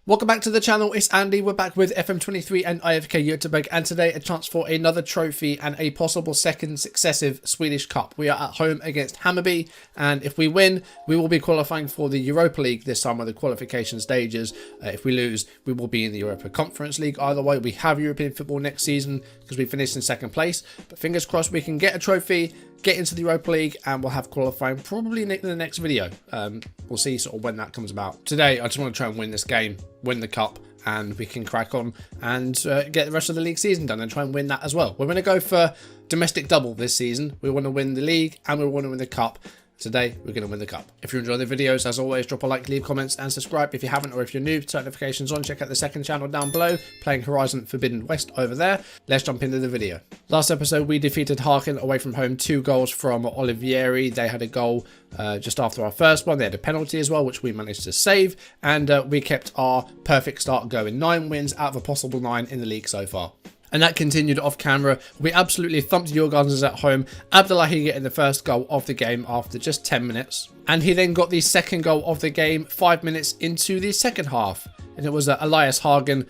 Welcome back to the channel, it's Andy. We're back with FM23 and IFK Goteborg, and today a chance for another trophy and a possible second successive Swedish Cup. We are at home against Hammarby, and if we win, we will be qualifying for the Europa League this time with the qualification stages. If we lose, we will be in the Europa Conference League. Either way, we have European football next season because we finished in second place, but fingers crossed we can get a trophy, get into the Europa League, and we'll have qualifying probably in the next video. We'll see sort of when that comes about. Today, I just want to try and win this game, win the cup, and we can crack on and get the rest of the league season done and try and win that as well. We're going to go for domestic double this season. We want to win the league and we want to win the cup. Today, we're going to win the cup. If you enjoy the videos, as always, drop a like, leave comments, and subscribe if you haven't, or if you're new, turn notifications on. Check out the second channel down below, playing Horizon Forbidden West over there. Let's jump into the video. Last episode, we defeated Harken away from home, 2 goals from Olivieri. They had a goal just after our first one. They had a penalty as well, which we managed to save, and we kept our perfect start going. 9 wins out of a possible 9 in the league so far. And that continued off camera. We absolutely thumped Djurgårdens at home. Abdullahi getting the first goal of the game after just 10 minutes. And he then got the second goal of the game 5 minutes into the second half. And it was Elias Hagen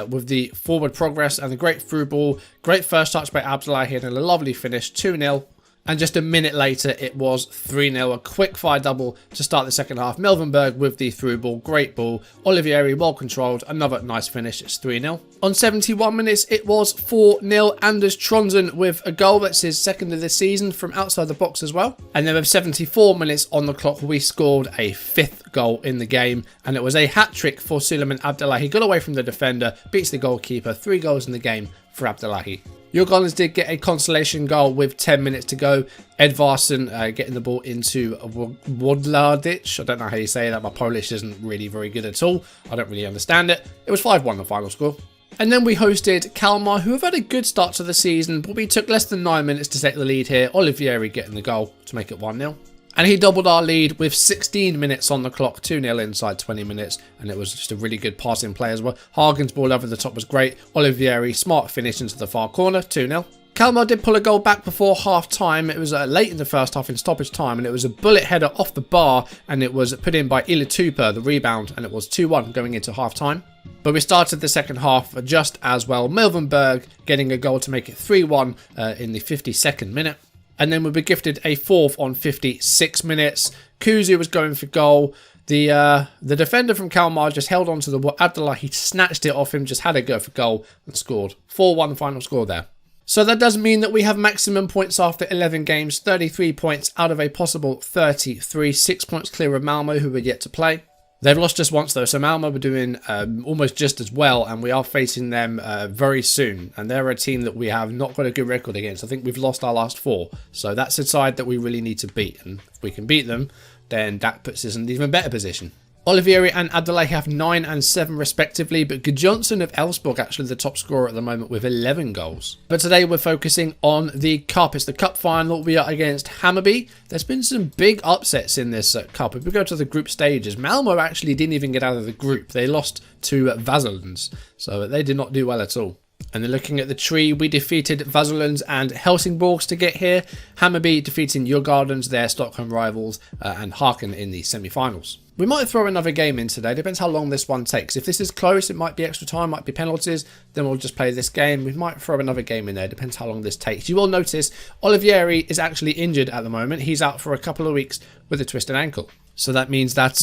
with the forward progress and a great through ball. Great first touch by Abdullahi and a lovely finish, 2-0. And just a minute later, it was 3-0. A quick fire double to start the second half. Melvenberg with the through ball. Great ball. Olivieri well controlled. Another nice finish. It's 3-0. On 71 minutes, it was 4-0. Anders Tronsen with a goal. That's his second of the season from outside the box as well. And then with 74 minutes on the clock, we scored a 5th goal in the game. And it was a hat-trick for Suleiman Abdullahi. He got away from the defender, beats the goalkeeper. 3 goals in the game for Abdullahi. Djurgårdens did get a consolation goal with 10 minutes to go. Edvarsson getting the ball into Wodladic. I don't know how you say that. My Polish isn't really very good at all. I don't really understand it. It was 5-1 the final score. And then we hosted Kalmar, who have had a good start to the season, but we took less than 9 minutes to take the lead here. Olivieri getting the goal to make it 1-0. And he doubled our lead with 16 minutes on the clock, 2-0 inside 20 minutes. And it was just a really good passing play as well. Hagen's ball over the top was great. Olivieri, smart finish into the far corner, 2-0. Kalmar did pull a goal back before half time. It was late in the first half in stoppage time, and it was a bullet header off the bar, and it was put in by Ilitupa, the rebound, and it was 2-1 going into half time. But we started the second half just as well. Melvenberg getting a goal to make it 3-1 in the 52nd minute. And then we were gifted a 4th on 56 minutes. Kuzu was going for goal. The defender from Kalmar just held on to the ball. Abdullahi snatched it off him, just had a go for goal and scored. 4-1 final score there. So that does mean that we have maximum points after 11 games. 33 points out of a possible 33. 6 points clear of Malmo, who are yet to play. They've lost just once though, so Malmo were doing almost just as well, and we are facing them very soon. And they're a team that we have not got a good record against. I think we've lost our last 4. So that's a side that we really need to beat. And if we can beat them, then that puts us in an even better position. Olivieri and Abdullahi have 9 and 7 respectively, but Gudjonsson of Elfsborg actually the top scorer at the moment with 11 goals. But today we're focusing on the cup. It's the cup final. We are against Hammarby. There's been some big upsets in this cup. If we go to the group stages, Malmo actually didn't even get out of the group. They lost to Vasalunds, so they did not do well at all. And then looking at the tree, we defeated Vasalunds and Helsingborgs to get here. Hammarby defeating Djurgårdens, their Stockholm rivals, and Harken in the semi-finals. We might throw another game in today, depends how long this one takes. If this is close, it might be extra time, might be penalties, then we'll just play this game. We might throw another game in there, depends how long this takes. You will notice Olivieri is actually injured at the moment. He's out for a couple of weeks with a twisted ankle. So that means that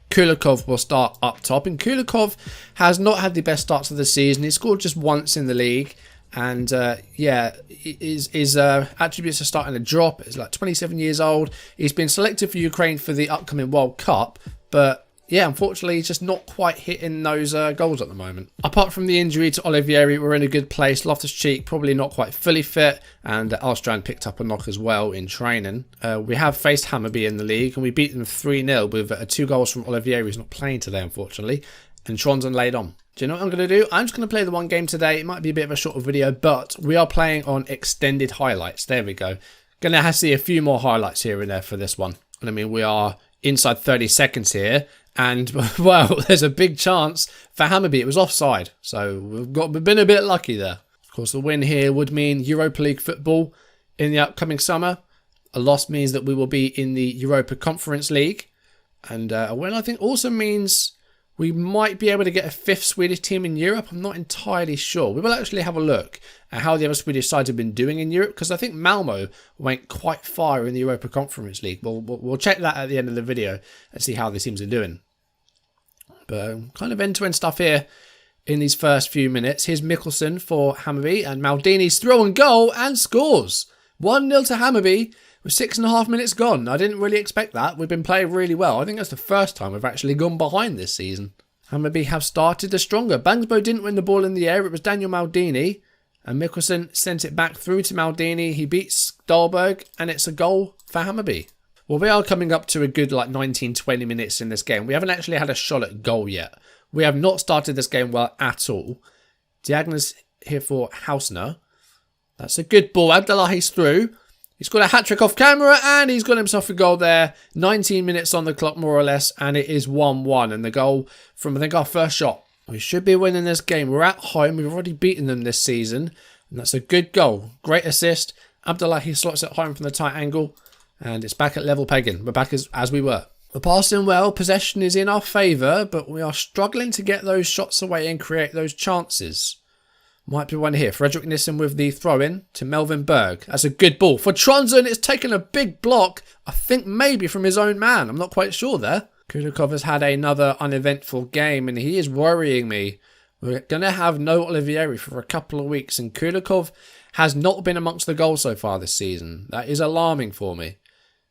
Kulikov will start up top. And Kulikov has not had the best start to the season. He scored just once in the league. And yeah, his attributes are starting to drop. He's like 27 years old. He's been selected for Ukraine for the upcoming World Cup. But yeah, unfortunately, he's just not quite hitting those goals at the moment. Apart from the injury to Olivieri, we're in a good place. Loftus-Cheek probably not quite fully fit. And Alstrand picked up a knock as well in training. We have faced Hammarby in the league. And we beat them 3-0 with 2 goals from Olivieri, who's not playing today, unfortunately. And Tronsen laid on. Do you know what I'm going to do? I'm just going to play the one game today. It might be a bit of a shorter video, but we are playing on extended highlights. There we go. Going to have to see a few more highlights here and there for this one. And I mean, we are inside 30 seconds here. And, well, there's a big chance for Hammarby. It was offside. So we've been a bit lucky there. Of course, the win here would mean Europa League football in the upcoming summer. A loss means that we will be in the Europa Conference League. And a win, I think, also means we might be able to get a 5th Swedish team in Europe. I'm not entirely sure. We will actually have a look at how the other Swedish sides have been doing in Europe, because I think Malmo went quite far in the Europa Conference League. We'll check that at the end of the video and see how the teams are doing. But kind of end-to-end stuff here in these first few minutes. Here's Mikkelsen for Hammarby, and Maldini's throw and goal and scores. 1-0 to Hammarby with 6.5 minutes gone. I didn't really expect that. We've been playing really well. I think that's the first time we've actually gone behind this season. Hammarby have started the stronger. Bangsbo didn't win the ball in the air. It was Daniel Maldini. And Mikkelsen sent it back through to Maldini. He beats Dahlberg, and it's a goal for Hammarby. Well, we are coming up to a good 19-20 minutes in this game. We haven't actually had a shot at goal yet. We have not started this game well at all. Diagna's here for Hausner. That's a good ball. Abdullahi's through. He's got a hat-trick off camera, and he's got himself a goal there. 19 minutes on the clock, more or less, and it is 1-1. And the goal from, I think, our first shot. We should be winning this game. We're at home. We've already beaten them this season, and that's a good goal. Great assist. Abdullahi slots it home from the tight angle, and it's back at level pegging. We're back as we were. We're passing well. Possession is in our favour, but we are struggling to get those shots away and create those chances. Might be one here. Fredrik Nissen with the throw-in to Melvin Berg. That's a good ball. For Tronsen, it's taken a big block. I think maybe from his own man. I'm not quite sure there. Kulikov has had another uneventful game, and he is worrying me. We're going to have no Olivieri for a couple of weeks, and Kulikov has not been amongst the goals so far this season. That is alarming for me.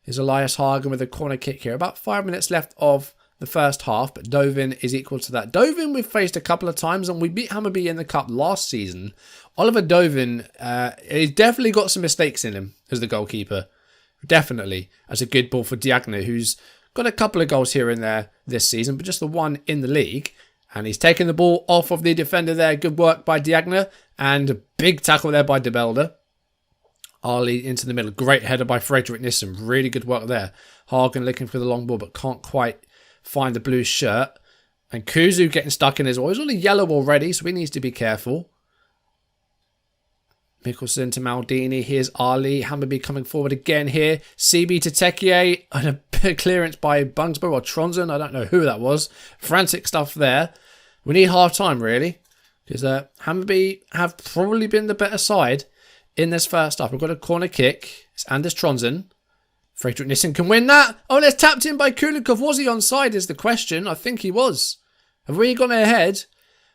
Here's Elias Hagen with a corner kick here. About 5 minutes left of the first half, but Dovin is equal to that. Dovin we've faced a couple of times, and we beat Hammarby in the cup last season. Oliver Dovin, he's definitely got some mistakes in him as the goalkeeper. Definitely. That's a good ball for Diagna, who's got a couple of goals here and there this season, but just the one in the league. And he's taken the ball off of the defender there. Good work by Diagna, and a big tackle there by De Belder. Ali into the middle. Great header by Fredrik Nissen. Really good work there. Hagen looking for the long ball, but can't quite find the blue shirt. And Kuzu getting stuck in his wall. He's on a yellow already, so he needs to be careful. Mikkelsen to Maldini. Here's Ali. Hammarby coming forward again here. CB to Tekier. And a big clearance by Bangsbo or Tronsen. I don't know who that was. Frantic stuff there. We need half time, really. Because Hammarby have probably been the better side in this first half. We've got a corner kick. It's Anders Tronsen. Fredrik Nissen can win that. Oh, it's tapped in by Kulikov. Was he onside is the question. I think he was. Have we gone ahead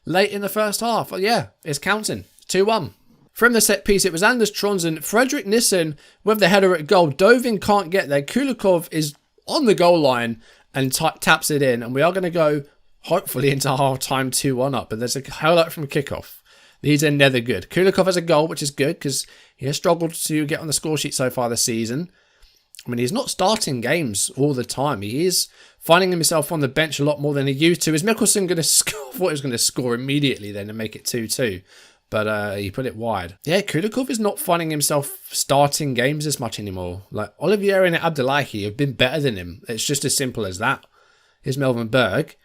late in the first half? Oh, yeah, it's counting. 2-1. From the set piece, it was Anders Tronsen. Fredrik Nissen with the header at goal. Dovin can't get there. Kulikov is on the goal line and taps it in. And we are going to go, hopefully, into half-time 2-1 up. But there's a highlight from kickoff. These are never good. Kulikov has a goal, which is good because he has struggled to get on the score sheet so far this season. I mean, he's not starting games all the time. He is finding himself on the bench a lot more than he used to. Is Mikkelsen going to score? I thought he was going to score immediately then and make it 2-2. But he put it wide. Yeah, Kulikov is not finding himself starting games as much anymore. Like, Olivier and Abdullahi have been better than him. It's just as simple as that. Here's Melvin Berg.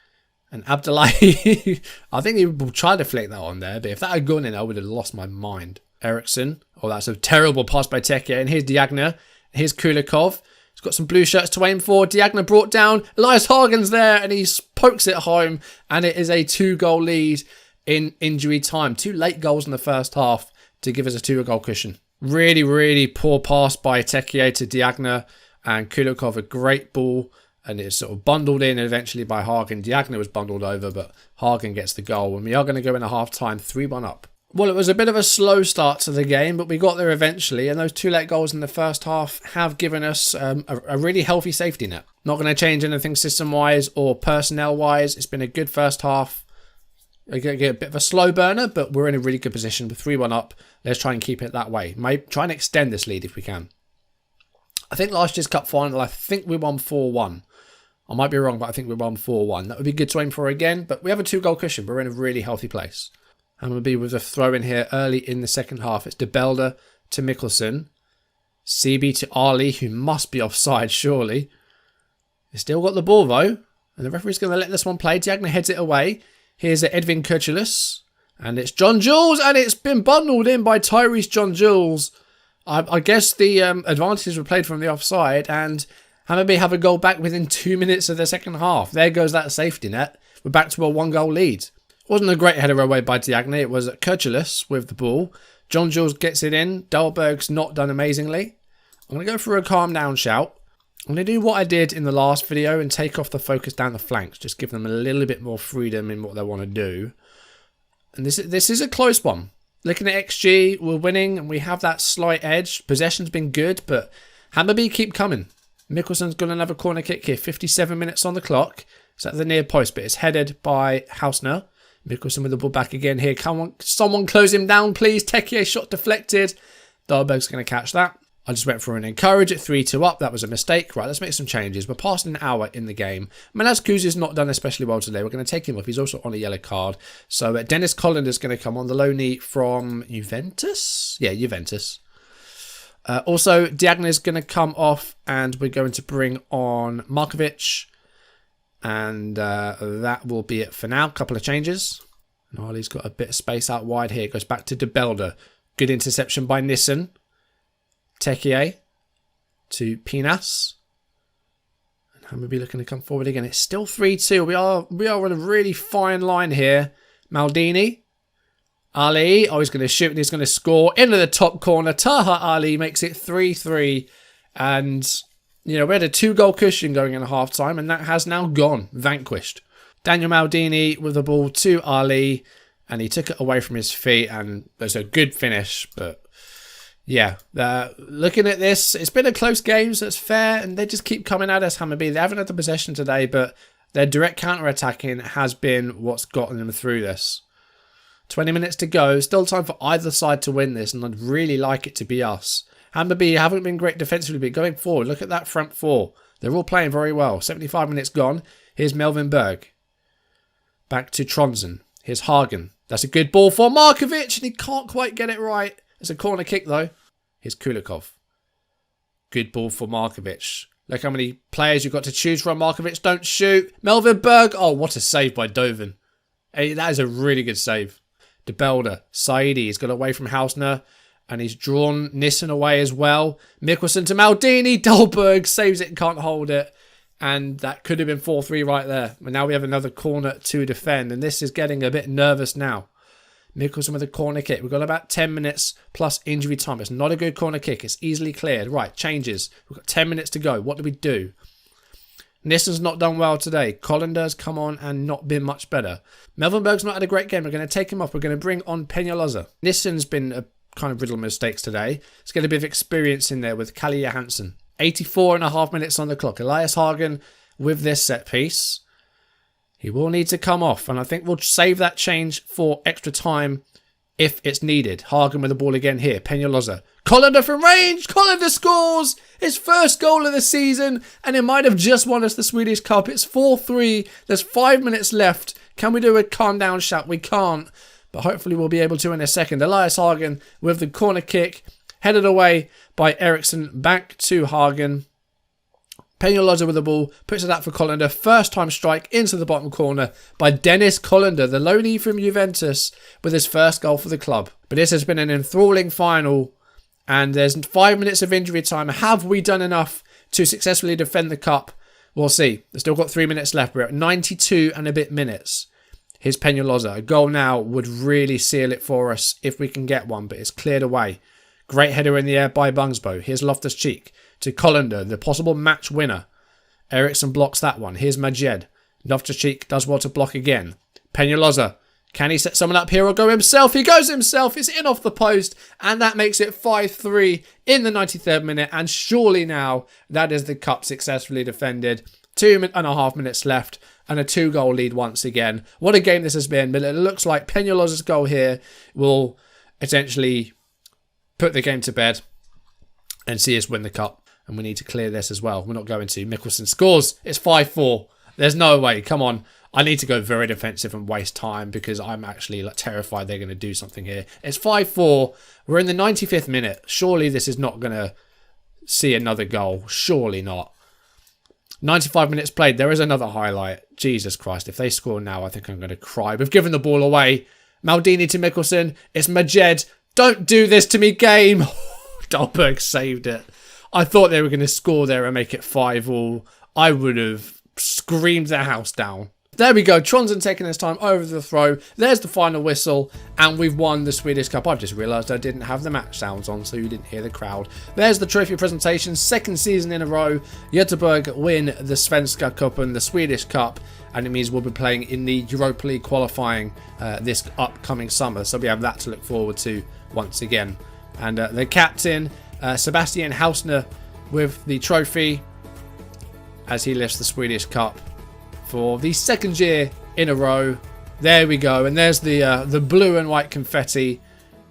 And Abdullahi, I think he will try to flick that on there. But if that had gone in, I would have lost my mind. Eriksson. Oh, that's a terrible pass by Tekier. And here's Diagna. Here's Kulikov. He's got some blue shirts to aim for. Diagna brought down. Elias Hagen's there and he pokes it home. And it is a 2-goal lead in injury time. 2 late goals in the first half to give us a 2-goal cushion. Really, really poor pass by Tekier to Diagna. And Kulikov, a great ball. And it's sort of bundled in eventually by Hagen. Diagna was bundled over, but Hagen gets the goal. And we are going to go in a half-time 3-1 up. Well, it was a bit of a slow start to the game, but we got there eventually. And those 2 late goals in the first half have given us a really healthy safety net. Not going to change anything system-wise or personnel-wise. It's been a good first half. We're going to get a bit of a slow burner, but we're in a really good position with 3-1 up. Let's try and keep it that way. Try and extend this lead if we can. I think last year's cup final, I think we won 4-1. I might be wrong, but I think we won 4-1. That would be good to aim for again, but we have a 2-goal cushion. We're in a really healthy place. And we'll be with a throw in here early in the second half. It's De Belder to Mikkelsen. CB to Ali, who must be offside, surely. He's still got the ball, though. And the referee's going to let this one play. Diagna heads it away. Here's Edvin Kurtulus. And it's John Jules, and it's been bundled in by Tyrese John Jules. I guess the advantages were played from the offside, and Hammarby have a goal back within 2 minutes of the second half. There goes that safety net. We're back to a 1-goal lead. Wasn't a great header away by Diagne. It was Kurtulus with the ball. John Jules gets it in. Dahlberg's not done amazingly. I'm going to go for a calm down shout. I'm going to do what I did in the last video and take off the focus down the flanks. Just give them a little bit more freedom in what they want to do. And this is a close one. Looking at XG, we're winning and we have that slight edge. Possession's been good, but Hammarby keep coming. Mikkelsen's got another corner kick here. 57 minutes on the clock. It's at the near post, but it's headed by Hausner. Mikkelsen with the ball back again here. Come on, someone close him down, please. Tekier shot deflected. Dahlberg's going to catch that. I just went for an encourage at 3-2 up. That was a mistake. Right, let's make some changes. We're past an hour in the game. Manaz Kuzi's not done especially well today. We're going to take him off. He's also on a yellow card. So Dennis Collander's going to come on, the loanee from Juventus. Yeah, Juventus. Also, Diagne's going to come off and we're going to bring on Markovic. And that will be it for now. A couple of changes. Nali's got a bit of space out wide here. It goes back to De Belder. Good interception by Nissen. Tekier to Pinas. And Hammarby looking to come forward again. It's still 3-2. We are on a really fine line here. Maldini. Ali. Oh, he's going to shoot and he's going to score. Into the top corner. Taha Ali makes it 3-3. And, you know, we had a 2-goal cushion going in half time. And that has now gone. Vanquished. Daniel Maldini with the ball to Ali. And he took it away from his feet. And there's a good finish. But yeah, looking at this, it's been a close game, so it's fair, and they just keep coming at us, Hammarby. They haven't had the possession today, but their direct counter-attacking has been what's gotten them through this. 20 minutes to go, still time for either side to win this, and I'd really like it to be us. Hammarby haven't been great defensively, but going forward, look at that front four. They're all playing very well. 75 minutes gone. Here's Melvin Berg. Back to Tronsen. Here's Hagen. That's a good ball for Markovic, and he can't quite get it right. It's a corner kick, though. Here's Kulikov. Good ball for Markovic. Look how many players you've got to choose from. Markovic, don't shoot. Melvin Berg. Oh, what a save by Dovin. Hey, that is a really good save. De Belder. Saidi. He's got away from Hausner. And he's drawn Nissen away as well. Mikkelsen to Maldini. Dahlberg saves it and can't hold it. And that could have been 4-3 right there. But now we have another corner to defend. And this is getting a bit nervous now. Mikkelsen with a corner kick. We've got about 10 minutes plus injury time. It's not a good corner kick. It's easily cleared. Right, changes. We've got 10 minutes to go. What do we do? Nissen's not done well today. Collander's come on and not been much better. Melvin Berg's not had a great game. We're going to take him off. We're going to bring on Peñalosa. Nissen's been a kind of riddle of mistakes today. Let's get a bit of experience in there with Kalle Johansson. 84.5 minutes on the clock. Elias Hagen with this set piece. He will need to come off, and I think we'll save that change for extra time if it's needed. Hagen with the ball again here. Peñalosa. Collander from range. Collander scores his first goal of the season, and it might have just won us the Swedish Cup. It's 4-3. There's 5 minutes left. Can we do a calm down shot? We can't, but hopefully we'll be able to in a second. Elias Hagen with the corner kick. Headed away by Eriksson. Back to Hagen. Peñalosa with the ball, puts it out for Collander. First time strike into the bottom corner by Dennis Collander, the loanee from Juventus, with his first goal for the club. But this has been an enthralling final, and there's 5 minutes of injury time. Have we done enough to successfully defend the cup? We'll see. We've still got 3 minutes left. We're at 92 and a bit minutes. Here's Peñalosa. A goal now would really seal it for us if we can get one, but it's cleared away. Great header in the air by Bungsbo. Here's Loftus-Cheek to Collander, the possible match winner. Eriksson blocks that one. Here's Majed. Loftus-Cheek does well to block again. Peñalosa. Can he set someone up here or go himself? He goes himself. It's in off the post. And that makes it 5-3 in the 93rd minute. And surely now that is the cup successfully defended. 2.5 minutes left. And a 2-goal lead once again. What a game this has been. But it looks like Peñalosa's goal here will essentially put the game to bed and see us win the cup. And we need to clear this as well. We're not going to. Mikkelsen scores. It's 5-4. There's no way. Come on. I need to go very defensive and waste time because I'm actually terrified they're going to do something here. It's 5-4. We're in the 95th minute. Surely this is not going to see another goal. Surely not. 95 minutes played. There is another highlight. Jesus Christ. If they score now, I think I'm going to cry. We've given the ball away. Maldini to Mikkelsen. It's Majed. Don't do this to me, game. Dahlberg saved it. I thought they were going to score there and make it 5-5. I would have screamed their house down. There we go. Tronsen taking his time over the throw. There's the final whistle, and we've won the Swedish Cup. I've just realised I didn't have the match sounds on, so you didn't hear the crowd. There's the trophy presentation. Second season in a row. Göteborg win the Svenska Cup and the Swedish Cup, and it means we'll be playing in the Europa League qualifying this upcoming summer. So we have that to look forward to once again. And the captain, Sebastian Hausner, with the trophy as he lifts the Swedish Cup for the second year in a row. There we go, and there's the blue and white confetti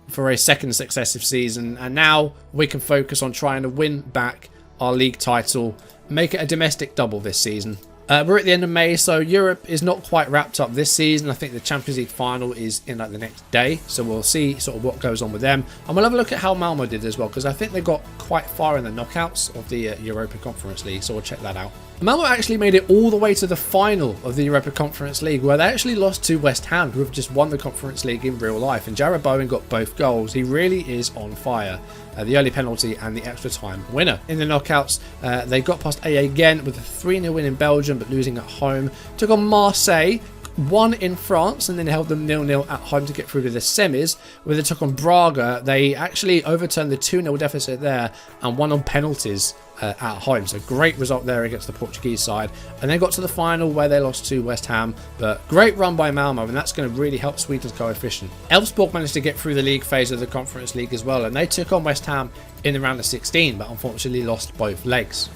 for a second successive season, and now we can focus on trying to win back our league title, make it a domestic double this season. We're at the end of May, so Europe is not quite wrapped up this season. I think the Champions League final is in like the next day, so we'll see sort of what goes on with them. And we'll have a look at how Malmo did as well, because I think they got quite far in the knockouts of the Europa Conference League, so we'll check that out. Malmo actually made it all the way to the final of the Europa Conference League, where they actually lost to West Ham, who have just won the Conference League in real life. And Jared Bowen got both goals. He really is on fire. The early penalty and the extra time winner. In the knockouts, they got past AA again with a 3-0 win in Belgium, but losing at home. Took on Marseille, won in France, and then held them 0-0 at home to get through to the semis. Where they took on Braga, they actually overturned the 2-0 deficit there and won on penalties at home. So great result there against the Portuguese side. And then got to the final where they lost to West Ham. But great run by Malmo, and that's going to really help Sweden's coefficient. Elfsborg managed to get through the league phase of the Conference League as well, and they took on West Ham in the round of 16, but unfortunately lost both legs.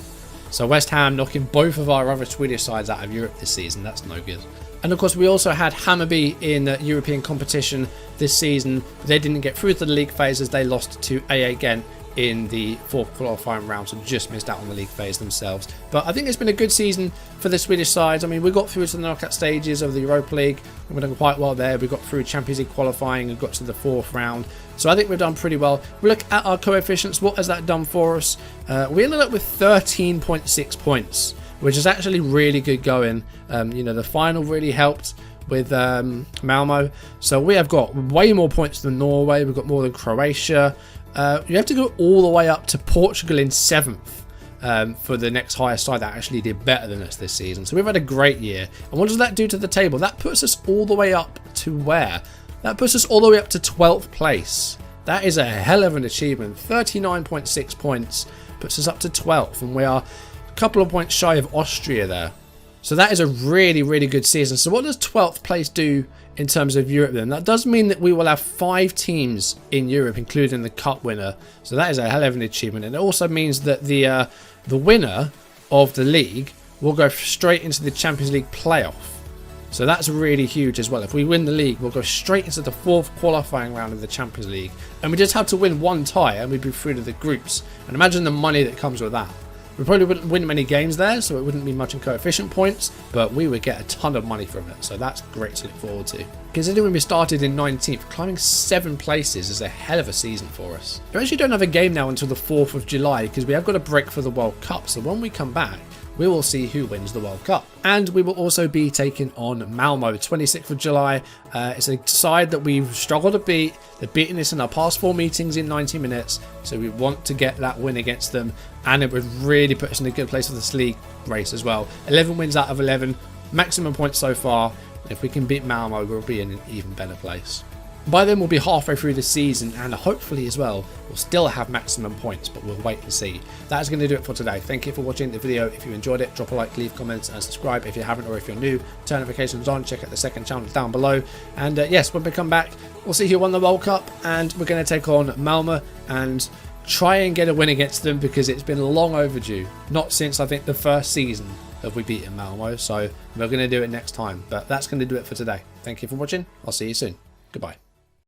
So West Ham knocking both of our other Swedish sides out of Europe this season. That's no good. And of course, we also had Hammarby in European competition this season. They didn't get through to the league phase as they lost to AA Ghent in the fourth qualifying round, so just missed out on the league phase themselves. But I think it's been a good season for the Swedish sides. I mean, we got through to the knockout stages of the Europa League, and we've done quite well there. We got through Champions League qualifying and got to the fourth round. So I think we've done pretty well. We look at our coefficients. What has that done for us? We ended up with 13.6 points, which is actually really good going. You know, the final really helped with Malmo. So we have got way more points than Norway. We've got more than Croatia. You have to go all the way up to Portugal in 7th for the next highest side that actually did better than us this season. So we've had a great year. And what does that do to the table? That puts us all the way up to where? That puts us all the way up to 12th place. That is a hell of an achievement. 39.6 points puts us up to 12th, and we are a couple of points shy of Austria there. So that is a really, really good season. So what does 12th place do in terms of Europe then? That does mean that we will have 5 teams in Europe, including the cup winner. So that is a hell of an achievement. And it also means that the winner of the league will go straight into the Champions League playoff. So that's really huge as well. If we win the league, we'll go straight into the 4th qualifying round of the Champions League. And we just have to win one tie and we'd be through to the groups. And imagine the money that comes with that. We probably wouldn't win many games there, so it wouldn't be much in coefficient points, but we would get a ton of money from it, so that's great to look forward to. Considering we started in 19th, climbing 7 places is a hell of a season for us. We actually don't have a game now until the 4th of July, because we have got a break for the World Cup, so when we come back, we will see who wins the World Cup. And we will also be taking on Malmo, 26th of July. It's a side that we've struggled to beat. They've beaten us in our past 4 meetings in 90 minutes. So we want to get that win against them. And it would really put us in a good place for this league race as well. 11 wins out of 11. Maximum points so far. If we can beat Malmo, we'll be in an even better place. By then we'll be halfway through the season, and hopefully as well we'll still have maximum points, but we'll wait and see. That is going to do it for today. Thank you for watching the video. If you enjoyed it, drop a like, leave comments and subscribe if you haven't, or if you're new, turn notifications on, check out the second channel down below. And yes, when we come back, we'll see who won the World Cup, and we're going to take on Malmo and try and get a win against them, because it's been long overdue. Not since I think the first season have we beaten Malmo, so we're going to do it next time. But that's going to do it for today. Thank you for watching. I'll see you soon. Goodbye.